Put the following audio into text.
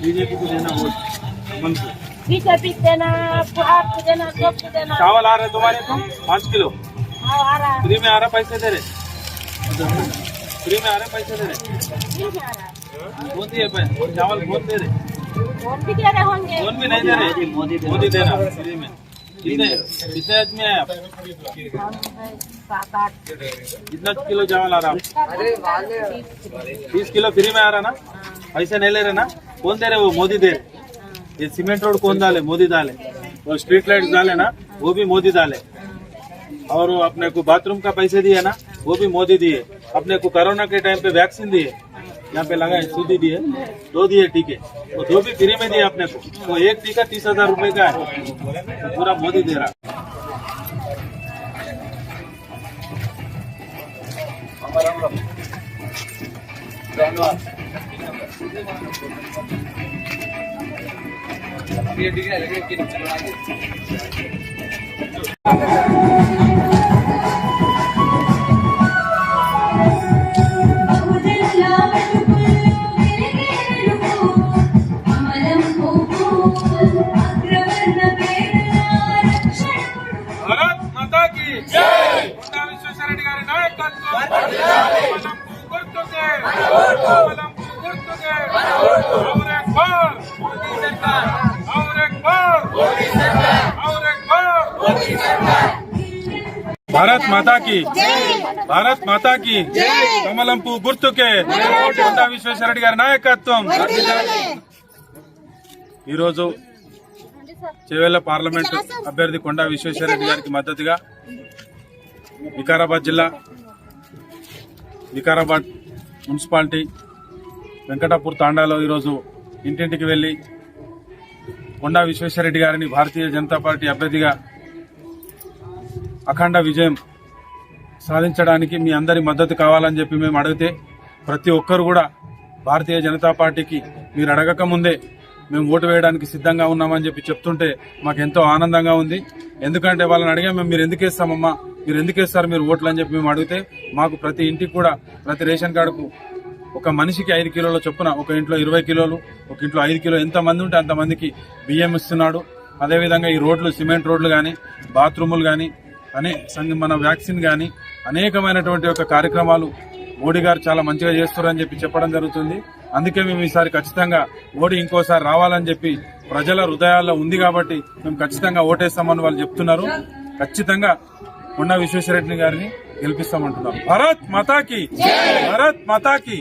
BJP को देना vote, BJP देना, आपको देना, सबको देना। चावल आ रहे तुम्हारे को 5 किलो आ रहा, फ्री में आ रहा, पैसे दे रहे, फ्री में आ रहे, पैसे दे रहे, कौन दिए पैसे? चावल कौन दे रहे? कौन भी दे रहे होंगे, कौन भी नहीं दे रहे, मोदी दे रहा फ्री में। कितने आदमी है आप? 7-8 किलो चावल आ रहा? 20 किलो फ्री में आ रहा ना? पैसे नहीं ले रहे ना? कौन दे रहे? वो मोदी दे रहे। ये सीमेंट रोड कौन डाले? मोदी डाले। और स्ट्रीट लाइट डाले ना, वो भी मोदी डाले। और अपने को बाथरूम का पैसे दिए ना, वो भी मोदी दिए। अपने को कोरोना के टाइम पे वैक्सीन दिए, यहाँ पे लगाए, सूदी दिए, 2 दिए टीके, वो 2 भी फ्री में दिए अपने को। तो एक टीका 30,000 रुपए का है, तो पूरा मोदी दे रहा। भारत माता की जय। विश्वेश्वररेड्डी गारी नायकत्వం भारत माता की, भारत माता की कमलम పువ్వు గుర్తుకే కొండా విశ్వేశ్వరరెడ్డి గారి నాయకత్వం। ఈరోజు చేవెళ్ల పార్లమెంటు అభ్యర్థి కొండా విశ్వేశ్వరరెడ్డి గారికి మద్దతుగా వికారాబాద్ జిల్లా, వికారాబాద్ మున్సిపాలిటీ వెంకటాపూర్ తాండాలో ఈరోజు ఇంటింటికి వెళ్లి కొండా విశ్వేశ్వరరెడ్డి గారిని భారతీయ జనతా పార్టీ అభ్యర్థిగా అఖండ విజయం సాధించడానికి మీ అందరి మద్దతు కావాలని చెప్పి మేము అడిగితే, ప్రతి ఒక్కరు కూడా భారతీయ జనతా పార్టీకి మీరు అడగక ముందే మేము ఓటు వేయడానికి సిద్ధంగా ఉన్నామని చెప్పి చెప్తుంటే మాకు ఎంతో ఆనందంగా ఉంది। ఎందుకంటే వాళ్ళని అడిగాము, మీరు ఎందుకు వేస్తామమ్మా, మీరు ఎందుకు వేస్తారు మీరు ఓట్లు అని చెప్పి మేము అడిగితే, మాకు ప్రతి ఇంటికి కూడా ప్రతి రేషన్ కార్డుకు ఒక మనిషికి 5 కిలోల చొప్పున, ఒక ఇంట్లో 20 కిలోలు, ఒక ఇంట్లో 5 కిలో, ఎంతమంది ఉంటే అంతమందికి బియ్యం ఇస్తున్నాడు। అదేవిధంగా ఈ రోడ్లు, సిమెంట్ రోడ్లు కానీ, బాత్రూములు కానీ, మన వ్యాక్సిన్ కానీ అనేకమైనటువంటి ఒక కార్యక్రమాలు మోడీ గారు చాలా మంచిగా చేస్తారని చెప్పి చెప్పడం జరుగుతుంది। అందుకే మేము ఈసారి ఖచ్చితంగా మోడీ ఇంకోసారి రావాలని చెప్పి ప్రజల హృదయాల్లో ఉంది కాబట్టి మేము ఖచ్చితంగా ఓటేస్తామని వాళ్ళు చెప్తున్నారు। ఖచ్చితంగా కొండా విశ్వేశ్వరరెడ్డి గారిని గెలిపిస్తామంటున్నారు। భారత్ మాతాకి, భారత్ మాతాకి।